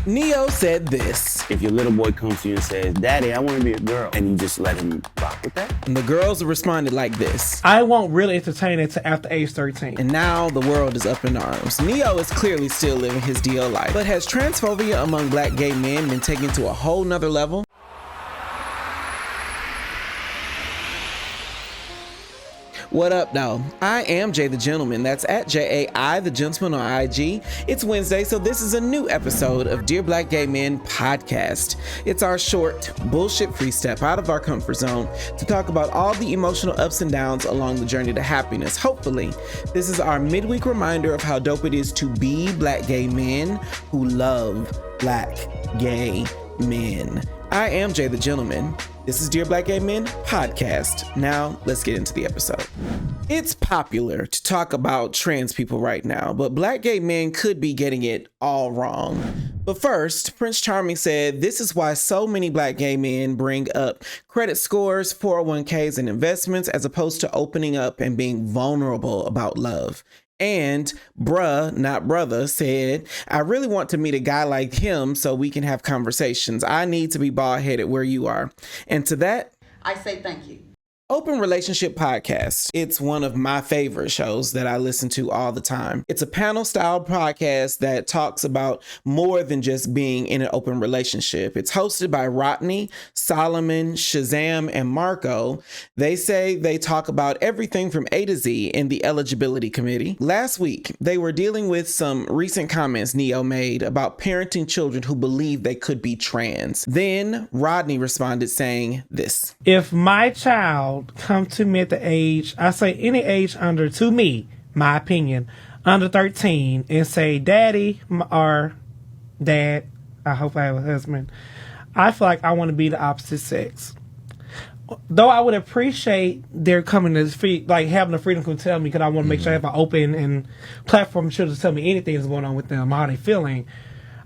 Neyo said this. If your little boy comes to you and says, Daddy, I want to be a girl, and you just let him rock with that? And the girls responded like this. I won't really entertain it till after age 13. And now the world is up in arms. Neyo is clearly still living his DL life. But has transphobia among black gay men been taken to a whole nother level? What up, though? I am Jay the Gentleman. That's at JAI the Gentleman on IG. It's Wednesday, so this is a new episode of Dear Black Gay Men podcast. It's our short, bullshit-free step out of our comfort zone to talk about all the emotional ups and downs along the journey to happiness. Hopefully, this is our midweek reminder of how dope it is to be black gay men who love black gay men. I am Jay the Gentleman. This is Dear Black Gay Men podcast. Now, let's get into the episode. It's popular to talk about trans people right now, but black gay men could be getting it all wrong. But first, Prince Charming said this is why so many black gay men bring up credit scores, 401ks, and investments as opposed to opening up and being vulnerable about love. And bruh, not brother, said, I really want to meet a guy like him so we can have conversations. I need to be bald-headed where you are. And to that, I say thank you. Open Relationship Podcast. It's one of my favorite shows that I listen to all the time. It's a panel-style podcast that talks about more than just being in an open relationship. It's hosted by Rodney, Solomon, Shazam, and Marco. They say they talk about everything from A to Z in the eligibility committee. Last week, they were dealing with some recent comments Neyo made about parenting children who believe they could be trans. Then Rodney responded saying this. If my child come to me at the age, I say any age under, to me, my opinion, under 13, and say, Daddy or Dad, I hope I have a husband, I feel like I want to be the opposite sex. Though I would appreciate their coming to feet, like having the freedom to tell me, because I want to make sure I have an open and platform to tell me anything that's going on with them, how they feeling.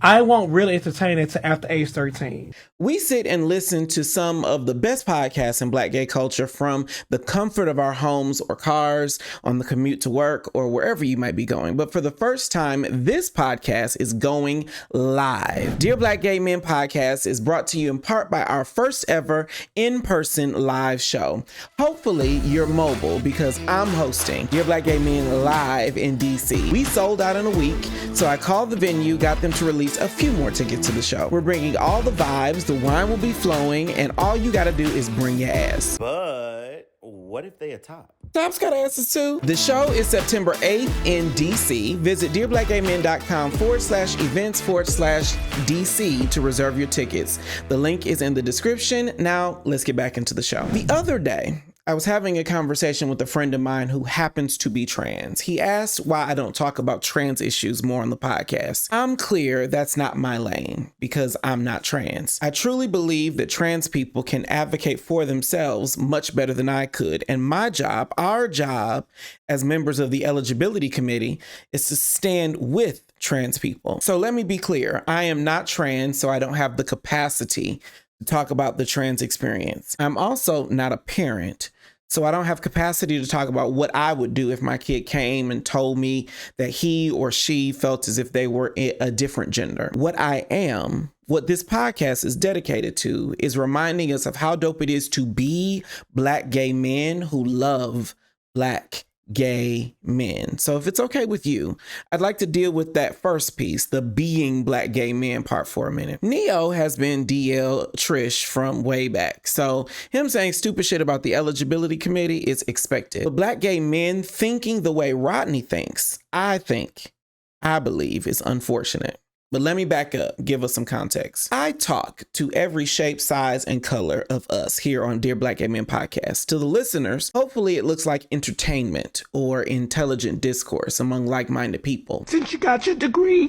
I won't really entertain it till after age 13. We sit and listen to some of the best podcasts in black gay culture from the comfort of our homes or cars, on the commute to work, or wherever you might be going. But for the first time, this podcast is going live. Dear Black Gay Men podcast is brought to you in part by our first ever in-person live show. Hopefully you're mobile because I'm hosting Dear Black Gay Men live in DC. We sold out in a week, so I called the venue, got them to release a few more tickets to the show. We're bringing all the vibes, the wine will be flowing, and all you gotta do is bring your ass. But what if they a top? Top's got asses too. The show is September 8th in DC. Visit dearblackgaymen.com/events/DC to reserve your tickets. The link is in the description. Now, let's get back into the show. The other day, I was having a conversation with a friend of mine who happens to be trans. He asked why I don't talk about trans issues more on the podcast. I'm clear that's not my lane because I'm not trans. I truly believe that trans people can advocate for themselves much better than I could. And my job, our job as members of the eligibility committee, is to stand with trans people. So let me be clear. I am not trans, so I don't have the capacity to talk about the trans experience. I'm also not a parent, so I don't have capacity to talk about what I would do if my kid came and told me that he or she felt as if they were a different gender. What this podcast is dedicated to is reminding us of how dope it is to be black gay men who love black gay men. So if it's okay with you, I'd like to deal with that first piece, the being black gay men part for a minute. Neyo has been DL Trish from way back, so him saying stupid shit about the eligibility committee is expected. But black gay men thinking the way Rodney thinks, I believe is unfortunate. But let me back up, give us some context. I talk to every shape, size, and color of us here on Dear Black Gay Men podcast. To the listeners, hopefully it looks like entertainment or intelligent discourse among like-minded people. Since you got your degree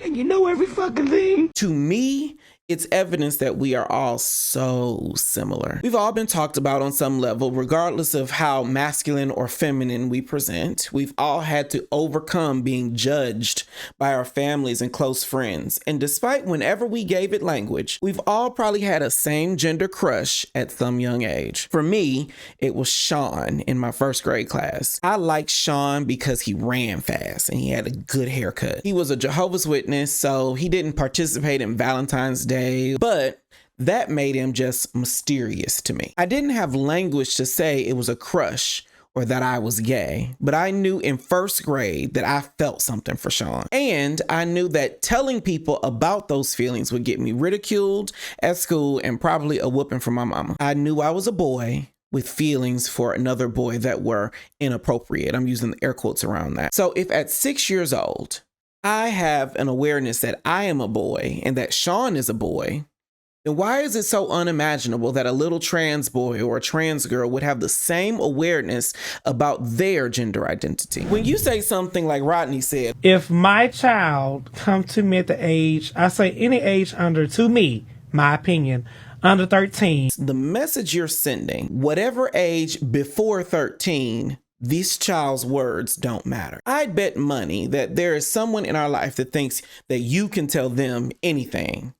and you know every fucking thing. To me, It's evidence that we are all so similar. We've all been talked about on some level, regardless of how masculine or feminine we present. We've all had to overcome being judged by our families and close friends. And despite whenever we gave it language, we've all probably had a same gender crush at some young age. For me, it was Sean in my first grade class. I liked Sean because he ran fast and he had a good haircut. He was a Jehovah's Witness, so he didn't participate in Valentine's Day, but that made him just mysterious to me. I didn't have language to say it was a crush or that I was gay, but I knew in first grade that I felt something for Sean. And I knew that telling people about those feelings would get me ridiculed at school and probably a whooping from my mama. I knew I was a boy with feelings for another boy that were inappropriate. I'm using the air quotes around that. So if at 6 years old, I have an awareness that I am a boy and that Sean is a boy, then why is it so unimaginable that a little trans boy or a trans girl would have the same awareness about their gender identity? When you say something like Rodney said, if my child come to me at the age, I say any age under, to me, my opinion, under 13. The message you're sending, whatever age before 13, this child's words don't matter. I'd bet money that there is someone in our life that thinks that you can tell them anything.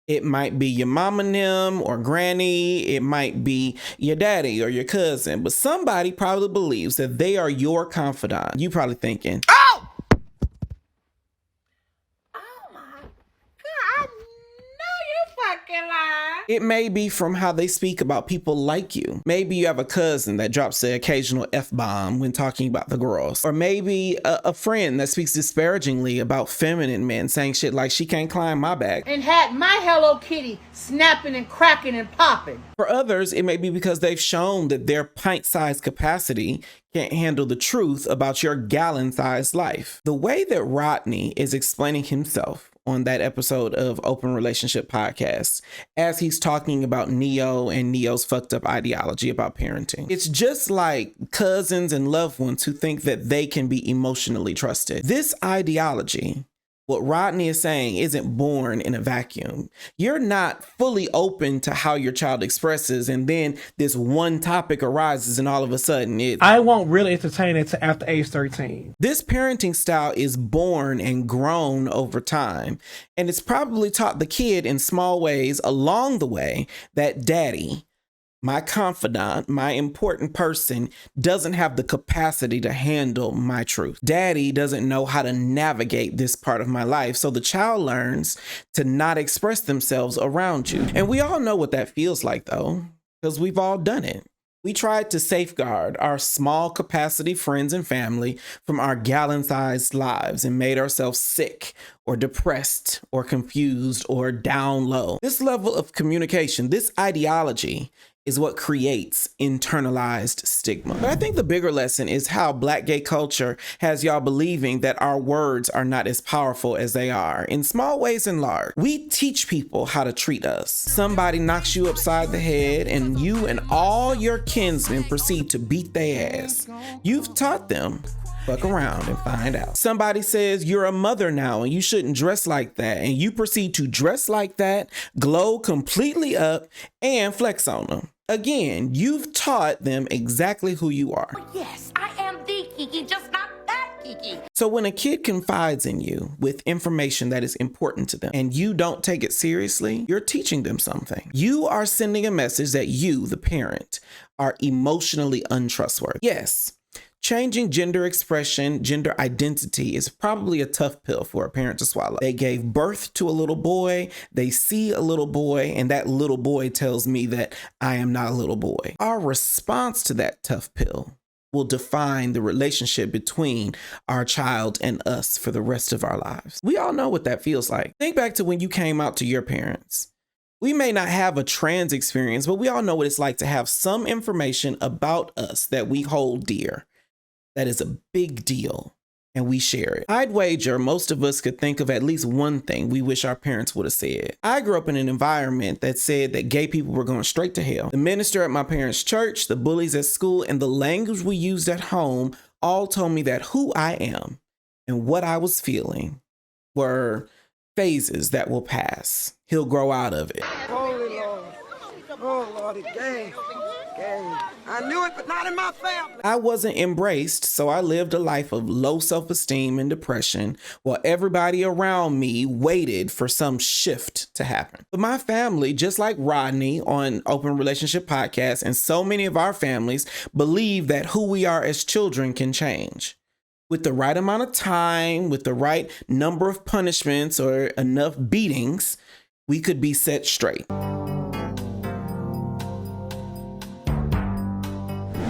It might be your mama and them or granny. It might be your daddy or your cousin, but somebody probably believes that they are your confidant. You probably thinking, Oh! Oh my God, no, you fucking lie. it may be from how they speak about people like you. Maybe you have a cousin that drops the occasional F-bomb when talking about the girls. Or maybe a friend that speaks disparagingly about feminine men, saying shit like, she can't climb my back. And had my Hello Kitty snapping and cracking and popping. For others, it may be because they've shown that their pint-sized capacity can't handle the truth about your gallon-sized life. The way that Rodney is explaining himself on that episode of Open Relationship Podcast, as he's talking about Neyo and Neyo's fucked up ideology about parenting. It's just like cousins and loved ones who think that they can be emotionally trusted. This ideology, what Rodney is saying, isn't born in a vacuum. You're not fully open to how your child expresses, and then this one topic arises and all of a sudden I won't really entertain it till after age 13. This parenting style is born and grown over time, and it's probably taught the kid in small ways along the way that daddy, my confidant, my important person, doesn't have the capacity to handle my truth. Daddy doesn't know how to navigate this part of my life, so the child learns to not express themselves around you. And we all know what that feels like, though, because we've all done it. We tried to safeguard our small capacity friends and family from our gallon-sized lives and made ourselves sick or depressed or confused or down low. This level of communication, this ideology, is what creates internalized stigma. But I think the bigger lesson is how Black gay culture has y'all believing that our words are not as powerful as they are, in small ways and large. We teach people how to treat us. Somebody knocks you upside the head and you and all your kinsmen proceed to beat their ass. You've taught them. Fuck around and find out. Somebody says you're a mother now and you shouldn't dress like that, and you proceed to dress like that, glow completely up, and flex on them. Again, you've taught them exactly who you are. Yes, I am the Kiki, just not that Kiki. So when a kid confides in you with information that is important to them and you don't take it seriously, you're teaching them something. You are sending a message that you, the parent, are emotionally untrustworthy. Yes. Changing gender expression, gender identity is probably a tough pill for a parent to swallow. They gave birth to a little boy, they see a little boy, and that little boy tells me that I am not a little boy. Our response to that tough pill will define the relationship between our child and us for the rest of our lives. We all know what that feels like. Think back to when you came out to your parents. We may not have a trans experience, but we all know what it's like to have some information about us that we hold dear. That is a big deal, and we share it. I'd wager most of us could think of at least one thing we wish our parents would have said. I grew up in an environment that said that gay people were going straight to hell. The minister at my parents' church, the bullies at school, and the language we used at home all told me that who I am and what I was feeling were phases that will pass. He'll grow out of it. Holy Lord. Oh, Lord, gang. I knew it, but not in my family. I wasn't embraced, so I lived a life of low self-esteem and depression while everybody around me waited for some shift to happen. But my family, just like Rodney on Open Relationship Podcast and so many of our families, believe that who we are as children can change. With the right amount of time, with the right number of punishments or enough beatings, we could be set straight.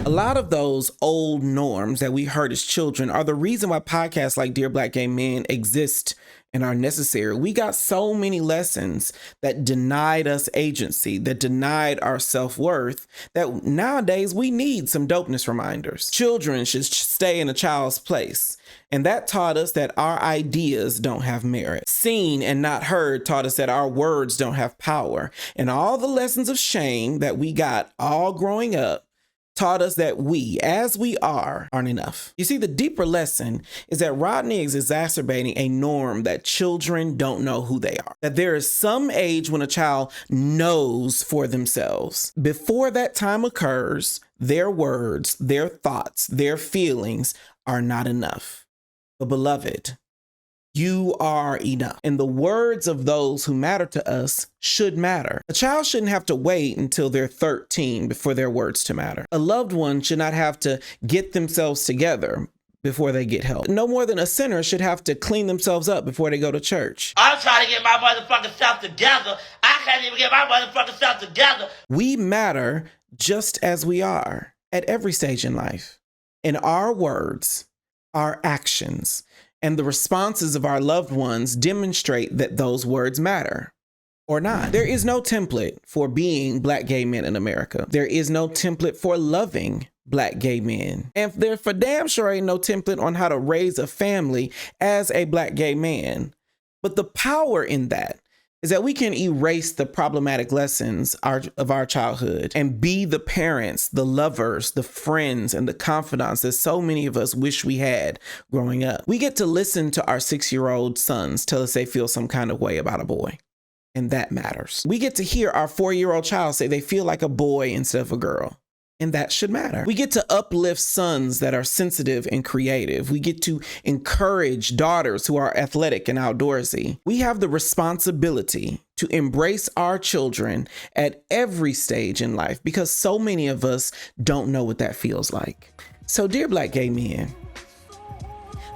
A lot of those old norms that we heard as children are the reason why podcasts like Dear Black Gay Men exist and are necessary. We got so many lessons that denied us agency, that denied our self-worth, that nowadays we need some dopeness reminders. Children should stay in a child's place. And that taught us that our ideas don't have merit. Seen and not heard taught us that our words don't have power. And all the lessons of shame that we got all growing up taught us that we, as we are, aren't enough. You see, the deeper lesson is that Rodney is exacerbating a norm that children don't know who they are. That there is some age when a child knows for themselves. Before that time occurs, their words, their thoughts, their feelings are not enough. But beloved, you are enough. And the words of those who matter to us should matter. A child shouldn't have to wait until they're 13 before their words to matter. A loved one should not have to get themselves together before they get help. No more than a sinner should have to clean themselves up before they go to church. I'm trying to get my motherfucking self together. I can't even get my motherfucking self together. We matter just as we are at every stage in life. And our words, our actions, and the responses of our loved ones demonstrate that those words matter or not. There is no template for being Black gay men in America. There is no template for loving Black gay men. And there for damn sure ain't no template on how to raise a family as a Black gay man. But the power in that is that we can erase the problematic lessons of our childhood and be the parents, the lovers, the friends, and the confidants that so many of us wish we had growing up. We get to listen to our 6-year-old sons tell us they feel some kind of way about a boy, and that matters. We get to hear our 4-year-old child say they feel like a boy instead of a girl, and that should matter. We get to uplift sons that are sensitive and creative. We get to encourage daughters who are athletic and outdoorsy. We have the responsibility to embrace our children at every stage in life because so many of us don't know what that feels like. So, dear Black gay men,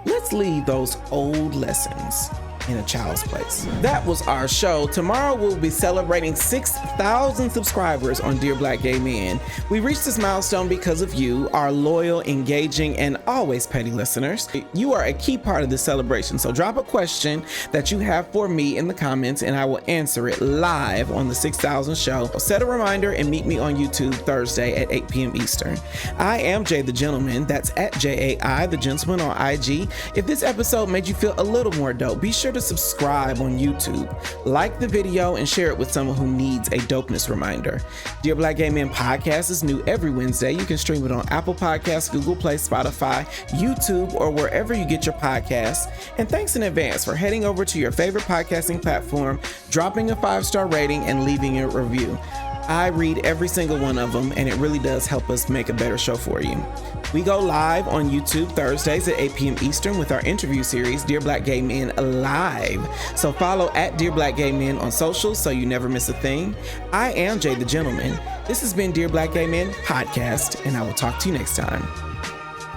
let's leave those old lessons in a child's place. That was our show. Tomorrow we'll be celebrating 6,000 subscribers on Dear Black Gay Men. We reached this milestone because of you, our loyal, engaging, and always petty listeners. You are a key part of this celebration, so drop a question that you have for me in the comments and I will answer it live on the 6,000 show. Set a reminder and meet me on YouTube Thursday at 8 p.m. Eastern. I am Jay the Gentleman. That's at JAI the Gentleman on IG. If this episode made you feel a little more dope, be sure to subscribe on YouTube, like the video, and share it with someone who needs a dopeness reminder. Dear Black Gay Men podcast is new every Wednesday. You can stream it on Apple Podcasts, Google Play, Spotify, YouTube, or wherever you get your podcasts. And thanks in advance for heading over to your favorite podcasting platform, dropping a 5-star rating, and leaving a review. I read every single one of them, and it really does help us make a better show for you. We go live on YouTube Thursdays at 8 p.m. Eastern with our interview series, Dear Black Gay Men Live. So follow at Dear Black Gay Men on socials so you never miss a thing. I am Jay the Gentleman. This has been Dear Black Gay Men podcast, and I will talk to you next time.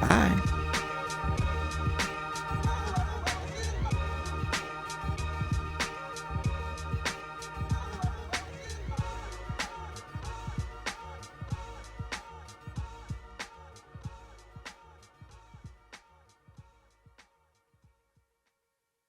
Bye.